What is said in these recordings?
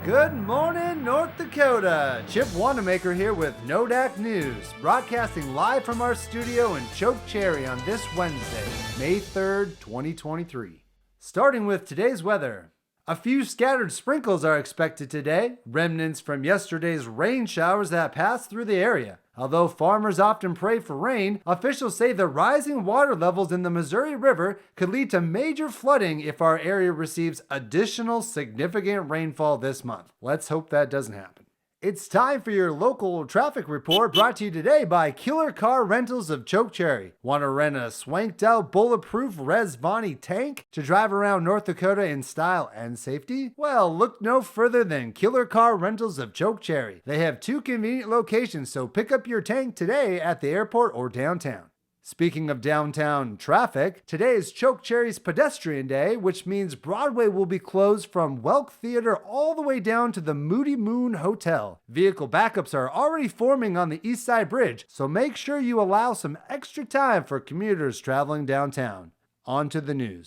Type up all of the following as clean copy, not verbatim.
Good morning, North Dakota. Chip Wanamaker here with NoDak News, broadcasting live from our studio in Chokecherry on this Wednesday, May 3rd, 2023. Starting with today's weather. A few scattered sprinkles are expected today, remnants from yesterday's rain showers that passed through the area. Although farmers often pray for rain, officials say the rising water levels in the Missouri River could lead to major flooding if our area receives additional significant rainfall this month. Let's hope that doesn't happen. It's time for your local traffic report, brought to you today by Killer Car Rentals of Chokecherry. Want to rent a swanked out bulletproof Resvani tank to drive around North Dakota in style and safety? Well, look no further than Killer Car Rentals of Chokecherry. They have two convenient locations, so pick up your tank today at the airport or downtown. Speaking of downtown traffic, today is Chokecherry's Pedestrian Day, which means Broadway will be closed from Welk Theater all the way down to the Moody Moon Hotel. Vehicle backups are already forming on the East Side Bridge, so make sure you allow some extra time for commuters traveling downtown. On to the news.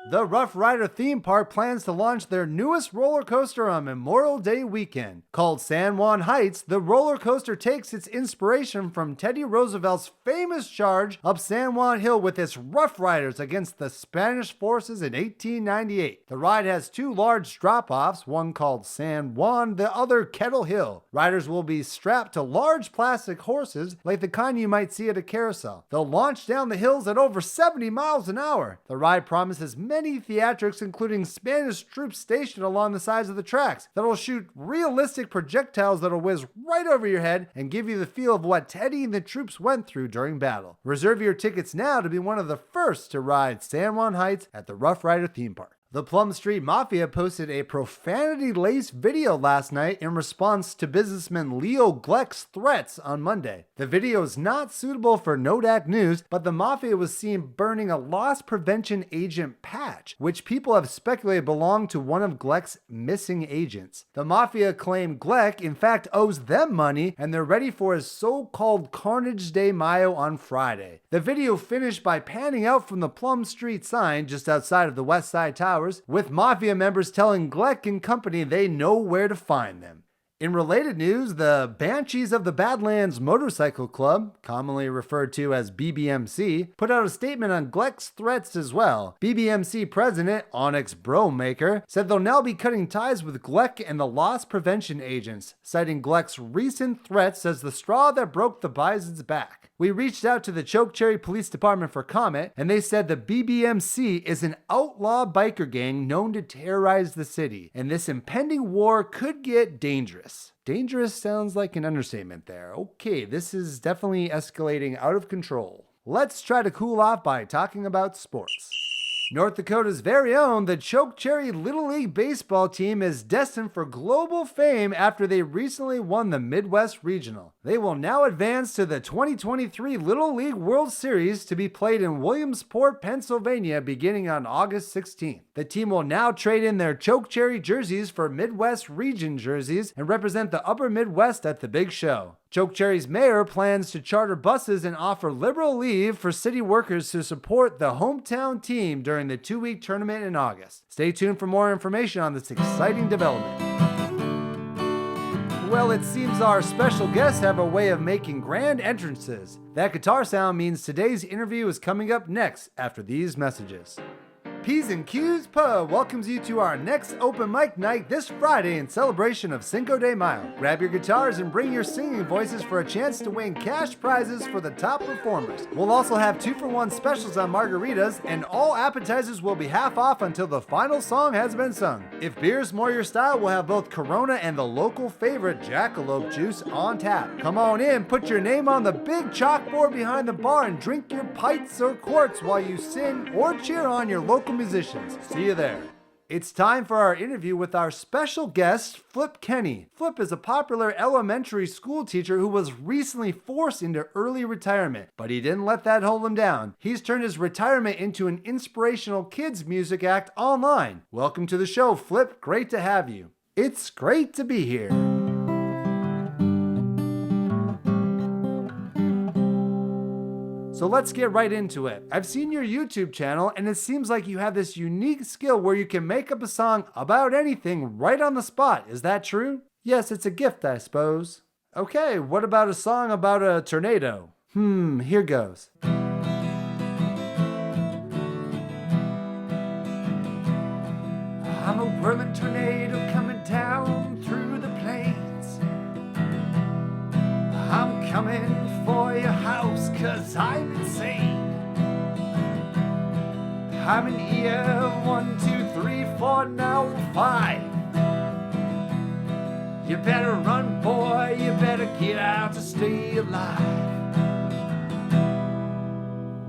The Rough Rider theme park plans to launch their newest roller coaster on Memorial Day weekend. Called San Juan Heights, the roller coaster takes its inspiration from Teddy Roosevelt's famous charge up San Juan Hill with its Rough Riders against the Spanish forces in 1898. The ride has two large drop-offs, one called San Juan, the other Kettle Hill. Riders will be strapped to large plastic horses like the kind you might see at a carousel. They'll launch down the hills at over 70 miles an hour. The ride promises many theatrics, including Spanish troops stationed along the sides of the tracks that'll shoot realistic projectiles that'll whiz right over your head and give you the feel of what Teddy and the troops went through during battle. Reserve your tickets now to be one of the first to ride San Juan Heights at the Rough Rider theme park. The Plum Street Mafia posted a profanity-laced video last night in response to businessman Leo Gleck's threats on Monday. The video is not suitable for NoDak News, but the Mafia was seen burning a loss prevention agent patch, which people have speculated belonged to one of Gleck's missing agents. The Mafia claimed Gleck, in fact, owes them money, and they're ready for his so-called Carnage de Mayo on Friday. The video finished by panning out from the Plum Street sign just outside of the West Side Tower, with Mafia members telling Gleck and company they know where to find them. In related news, the Banshees of the Badlands Motorcycle Club, commonly referred to as BBMC, put out a statement on Gleck's threats as well. BBMC president, Onyx Bromaker, said they'll now be cutting ties with Gleck and the loss prevention agents, citing Gleck's recent threats as the straw that broke the bison's back. We reached out to the Chokecherry Police Department for comment, and they said the BBMC is an outlaw biker gang known to terrorize the city, and this impending war could get dangerous. Dangerous sounds like an understatement there. Okay, this is definitely escalating out of control. Let's try to cool off by talking about sports. North Dakota's very own, the Chokecherry Little League baseball team is destined for global fame after they recently won the Midwest Regional. They will now advance to the 2023 Little League World Series to be played in Williamsport, Pennsylvania, beginning on August 16th. The team will now trade in their Chokecherry jerseys for Midwest Region jerseys and represent the Upper Midwest at the big show. Chokecherry's mayor plans to charter buses and offer liberal leave for city workers to support the hometown team during the 2-week tournament in August. Stay tuned for more information on this exciting development. Well, it seems our special guests have a way of making grand entrances. That guitar sound means today's interview is coming up next after these messages. P's and Q's Pub welcomes you to our next open mic night this Friday in celebration of Cinco de Mayo. Grab your guitars and bring your singing voices for a chance to win cash prizes for the top performers. We'll also have 2-for-1 specials on margaritas, and all appetizers will be half off until the final song has been sung. If beer's more your style, we'll have both Corona and the local favorite Jackalope juice on tap. Come on in, put your name on the big chalkboard behind the bar, and drink your pints or quarts while you sing or cheer on your local musicians. See you there. It's time for our interview with our special guest, Flip Kenny. Flip is a popular elementary school teacher who was recently forced into early retirement, but he didn't let that hold him down. He's turned his retirement into an inspirational kids music act online. Welcome to the show, Flip. Great to have you. It's great to be here. So let's get right into it. I've seen your YouTube channel and it seems like you have this unique skill where you can make up a song about anything right on the spot. Is that true? Yes, it's a gift, I suppose. Okay, what about a song about a tornado? Here goes. I'm a whirling tornado coming down through the plains. I'm coming for your house 'cause I'm insane. I'm in ear 1, 2, 3, 4, now 5. You better run, boy, you better get out to stay alive.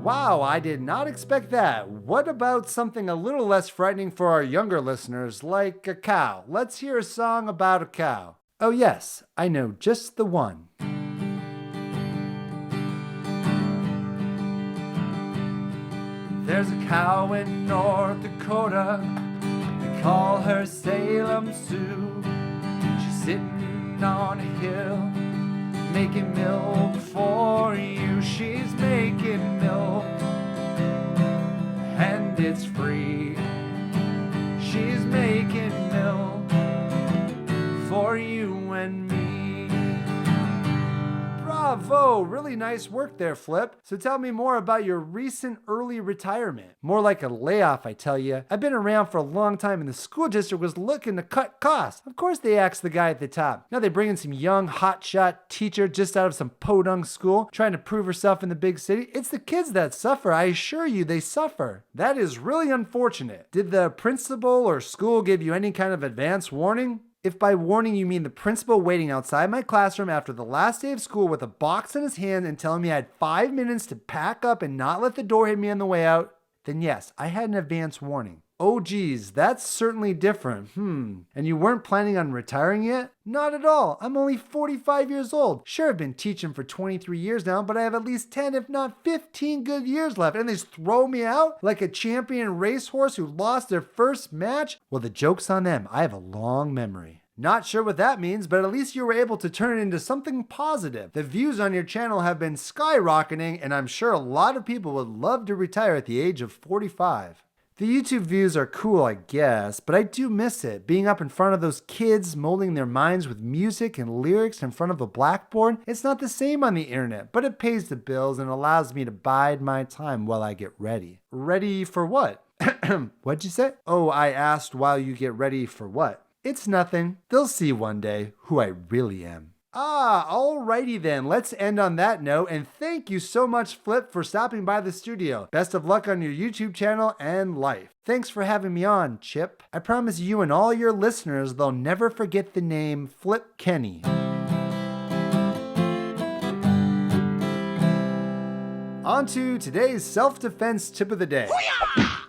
Wow, I did not expect that. What about something a little less frightening for our younger listeners, like a cow? Let's hear a song about a cow. Oh yes, I know just the one. There's a cow in North Dakota, they call her Salem Sue. She's sitting on a hill, making milk for you. She's making milk, and it's free. She's making milk for you and me. Bravo! Really nice work there, Flip. So tell me more about your recent early retirement. More like a layoff, I tell you. I've been around for a long time and the school district was looking to cut costs. Of course they axed the guy at the top. Now they bring in some young, hotshot teacher just out of some podunk school, trying to prove herself in the big city. It's the kids that suffer. I assure you, they suffer. That is really unfortunate. Did the principal or school give you any kind of advance warning? If by warning you mean the principal waiting outside my classroom after the last day of school with a box in his hand and telling me I had 5 minutes to pack up and not let the door hit me on the way out, then yes, I had an advance warning. Oh geez, that's certainly different. And you weren't planning on retiring yet? Not at all. I'm only 45 years old. Sure, I've been teaching for 23 years now, but I have at least 10, if not 15 good years left. And they just throw me out like a champion racehorse who lost their first match? Well, the joke's on them. I have a long memory. Not sure what that means, but at least you were able to turn it into something positive. The views on your channel have been skyrocketing, and I'm sure a lot of people would love to retire at the age of 45. The YouTube views are cool, I guess, but I do miss it. Being up in front of those kids, molding their minds with music and lyrics in front of a blackboard. It's not the same on the internet, but it pays the bills and allows me to bide my time while I get ready. Ready for what? What'd you say? Oh, I asked while you get ready for what? It's nothing. They'll see one day who I really am. Alrighty then. Let's end on that note, and thank you so much, Flip, for stopping by the studio. Best of luck on your YouTube channel and life. Thanks for having me on, Chip. I promise you and all your listeners they'll never forget the name Flip Kenny. On to today's self-defense tip of the day.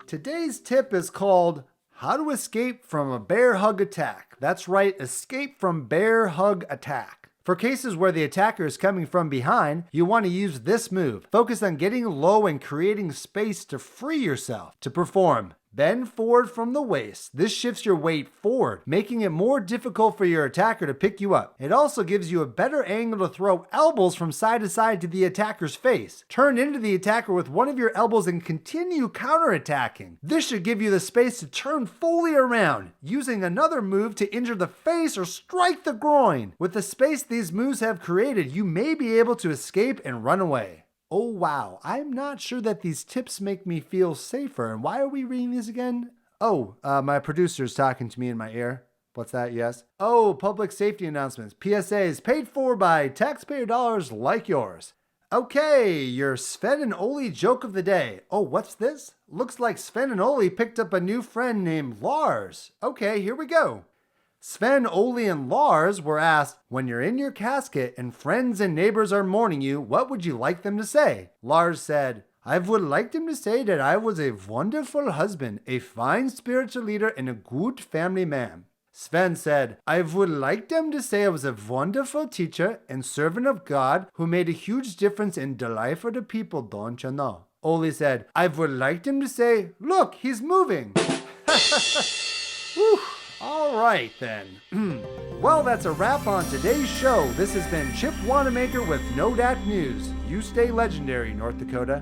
Today's tip is called How to Escape from a Bear Hug Attack. That's right, escape from bear hug attack. For cases where the attacker is coming from behind, you want to use this move. Focus on getting low and creating space to free yourself. To perform, bend forward from the waist. This shifts your weight forward, making it more difficult for your attacker to pick you up. It also gives you a better angle to throw elbows from side to side to the attacker's face. Turn into the attacker with one of your elbows and continue counterattacking. This should give you the space to turn fully around, using another move to injure the face or strike the groin. With the space these moves have created, you may be able to escape and run away. Oh wow, I'm not sure that these tips make me feel safer. And why are we reading these again? My producer's talking to me in my ear. What's that? Yes. Oh, public safety announcements. PSAs paid for by taxpayer dollars like yours. Okay, your Sven and Oli joke of the day. Oh, what's this? Looks like Sven and Oli picked up a new friend named Lars. Okay, here we go. Sven, Oli, and Lars were asked, when you're in your casket and friends and neighbors are mourning you, what would you like them to say? Lars said, I would like them to say that I was a wonderful husband, a fine spiritual leader, and a good family man. Sven said, I would like them to say I was a wonderful teacher and servant of God who made a huge difference in the life of the people, don't you know? Oli said, I would like them to say, look, he's moving. Whew. All right then. Well, that's a wrap on today's show. This has been Chip Wanamaker with NoDak News. You stay legendary, North Dakota.